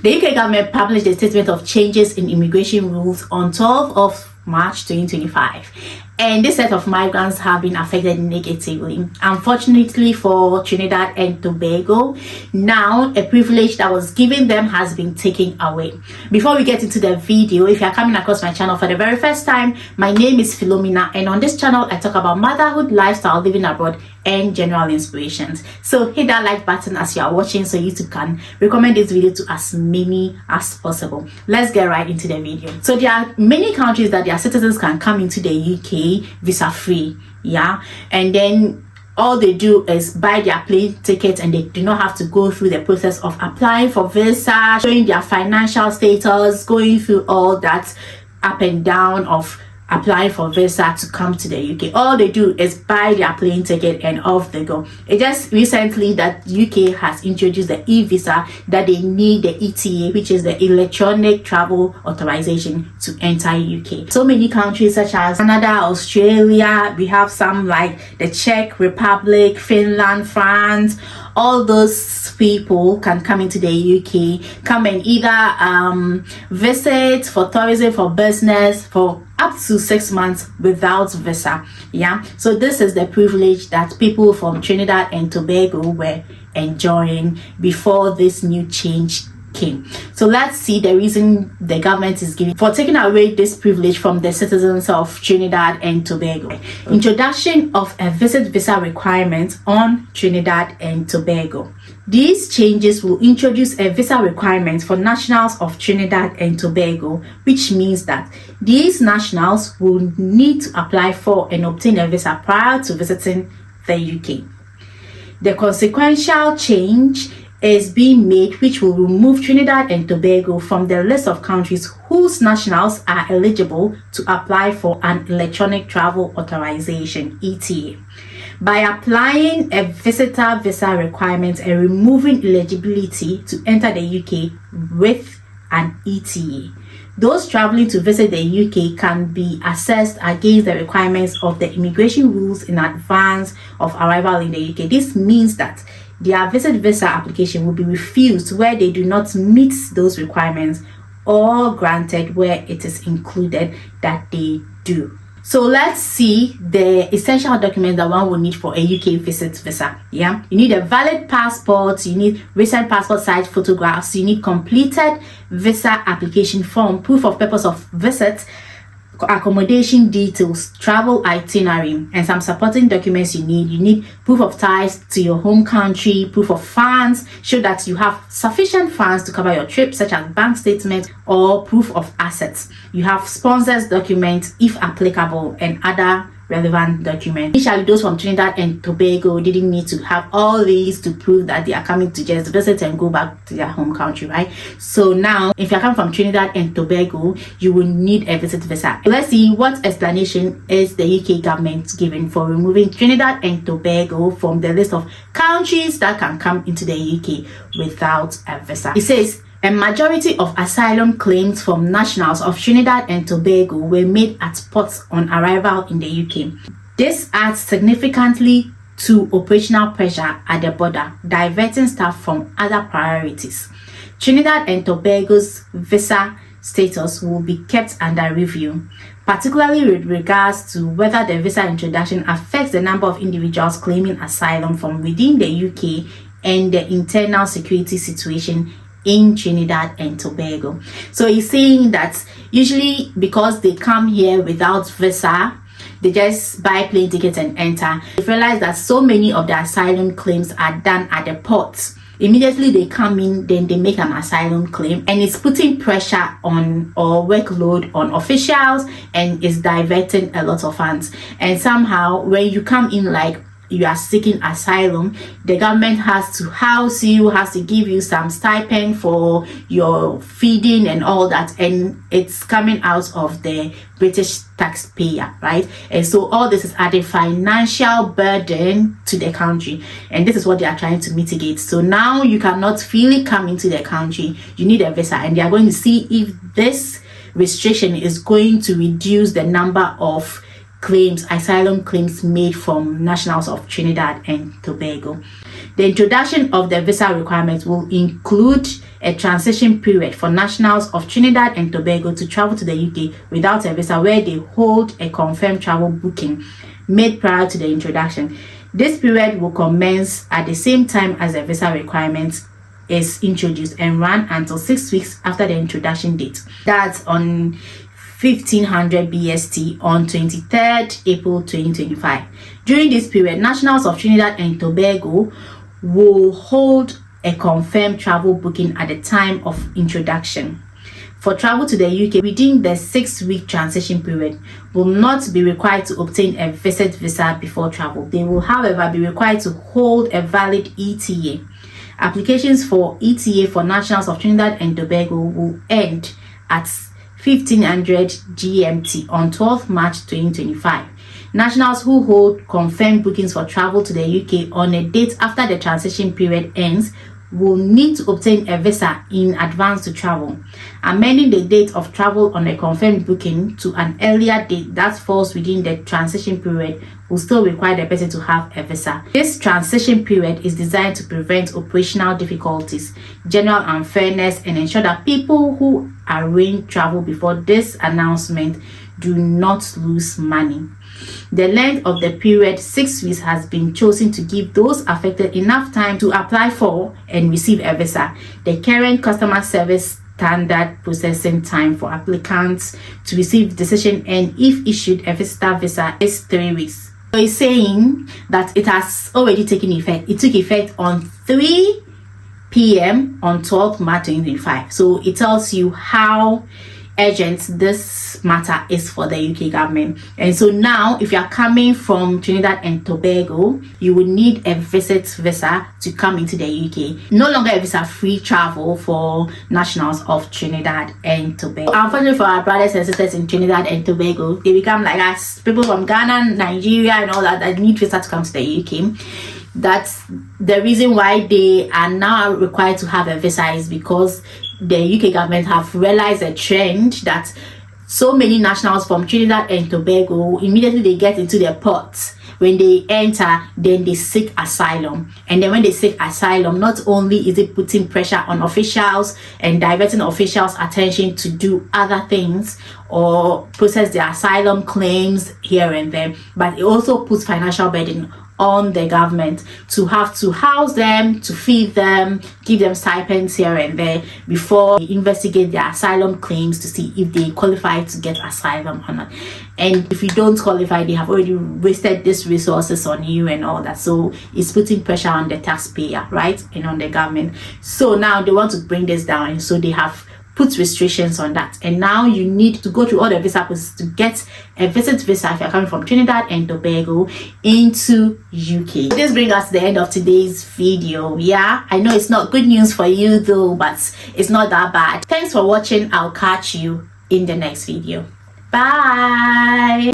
The UK government published a statement of changes in immigration rules on 12th of March 2025, and this set of migrants have been affected negatively. Unfortunately for Trinidad and Tobago, now a privilege that was given them has been taken away. Before we get into the video, if you are coming across my channel for the very first time, my name is Philomena, and on this channel I talk about motherhood, lifestyle, living abroad, and general inspirations. So hit that like button as you are watching so YouTube can recommend this video to as many as possible. Let's get right into the video. So there are many countries that their citizens can come into the UK visa free, yeah, and then all they do is buy their plane ticket and they do not have to go through the process of applying for visa, showing their financial status, going through all that up and down of applying for visa to come to the UK. All they do is buy their plane ticket and off they go. It just recently that UK has introduced the e-visa that they need the ETA, which is the electronic travel authorization to enter UK. So many countries such as Canada, Australia, we have some like the Czech Republic, Finland, France. All those people can come into the UK, come and either visit for tourism, for business, for up to 6 months without visa. Yeah, so this is the privilege that people from Trinidad and Tobago were enjoying before this new change came. So let's see the reason the government is giving for taking away this privilege from the citizens of Trinidad and Tobago. Introduction of a visit visa requirement on Trinidad and Tobago. These changes will introduce a visa requirement for nationals of Trinidad and Tobago, which means that these nationals will need to apply for and obtain a visa prior to visiting the UK. The consequential change is being made which will remove Trinidad and Tobago from the list of countries whose nationals are eligible to apply for an electronic travel authorization ETA. By applying a visitor visa requirement and removing eligibility to enter the UK with an ETA, those traveling to visit the UK can be assessed against the requirements of the immigration rules in advance of arrival in the UK. This means that their visit visa application will be refused where they do not meet those requirements, or granted where it is included that they do. So let's see the essential documents that one will need for a UK visit visa. Yeah, you need a valid passport, you need recent passport size photographs, you need completed visa application form, proof of purpose of visit, accommodation details, travel itinerary, and some supporting documents you need. You need proof of ties to your home country, proof of funds, show that you have sufficient funds to cover your trip, such as bank statements or proof of assets. You have sponsors documents if applicable, and other relevant documents. Initially, those from Trinidad and Tobago didn't need to have all these to prove that they are coming to just visit and go back to their home country, right? So now, if you're coming from Trinidad and Tobago, you will need a visit visa. Let's see what explanation is the UK government giving for removing Trinidad and Tobago from the list of countries that can come into the UK without a visa. It says, a majority of asylum claims from nationals of Trinidad and Tobago were made at ports on arrival in the UK. This adds significantly to operational pressure at the border, diverting staff from other priorities. Trinidad and Tobago's visa status will be kept under review, particularly with regards to whether the visa introduction affects the number of individuals claiming asylum from within the UK and the internal security situation in Trinidad and Tobago. So he's saying that usually because they come here without visa, they just buy plane tickets and enter. They realize that so many of the asylum claims are done at the ports. Immediately they come in, then they make an asylum claim, and it's putting pressure on or workload on officials, and it's diverting a lot of funds. And somehow when you come in like you are seeking asylum, the government has to house you, has to give you some stipend for your feeding and all that, and it's coming out of the British taxpayer, right? And so all this is adding financial burden to the country, and this is what they are trying to mitigate. So now you cannot freely come into the country, you need a visa, and they are going to see if this restriction is going to reduce the number of claims, asylum claims made from nationals of Trinidad and Tobago. The introduction of the visa requirements will include a transition period for nationals of Trinidad and Tobago to travel to the UK without a visa, where they hold a confirmed travel booking made prior to the introduction. This period will commence at the same time as the visa requirement is introduced and run until 6 weeks after the introduction date. That's on 1500 BST on 23rd April 2025. During this period, nationals of Trinidad and Tobago will hold a confirmed travel booking at the time of introduction. For travel to the UK within the 6-week transition period, will not be required to obtain a visit visa before travel. They will, however, be required to hold a valid ETA. Applications for ETA for nationals of Trinidad and Tobago will end at 1500 GMT on 12th March 2025. Nationals who hold confirmed bookings for travel to the UK on a date after the transition period ends will need to obtain a visa in advance to travel. Amending the date of travel on a confirmed booking to an earlier date that falls within the transition period will still require the person to have a visa. This transition period is designed to prevent operational difficulties, general unfairness, and ensure that people who arrange travel before this announcement do not lose money. The length of the period, 6 weeks, has been chosen to give those affected enough time to apply for and receive a visa. The current customer service standard processing time for applicants to receive decision and, if issued, a visitor visa is 3 weeks. So it's saying that it has already taken effect. It took effect on 3 p.m. on 12th March 2025. So it tells you how urgent this matter is for the UK government. And so now, if you are coming from Trinidad and Tobago, you will need a visit visa to come into the UK. No longer a visa-free travel for nationals of Trinidad and Tobago. Unfortunately for our brothers and sisters in Trinidad and Tobago, they become like us, people from Ghana, Nigeria, and all that need visa to come to the UK. That's the reason why they are now required to have a visa, is because the UK government have realized a trend that so many nationals from Trinidad and Tobago, immediately they get into their ports, when they enter, then they seek asylum. And then when they seek asylum, not only is it putting pressure on officials and diverting officials' attention to do other things or process their asylum claims here and there, but it also puts financial burden on the government to have to house them, to feed them, give them stipends here and there before they investigate their asylum claims to see if they qualify to get asylum or not. And if you don't qualify, they have already wasted these resources on you and all that. So it's putting pressure on the taxpayer, right? And on the government. So now they want to bring this down. So they have put restrictions on that, and now you need to go through all the visa processes to get a visit visa if you're coming from Trinidad and Tobago into UK. This brings us to the end of today's video. Yeah, I know it's not good news for you though, but it's not that bad. Thanks for watching. I'll catch you in the next video. Bye.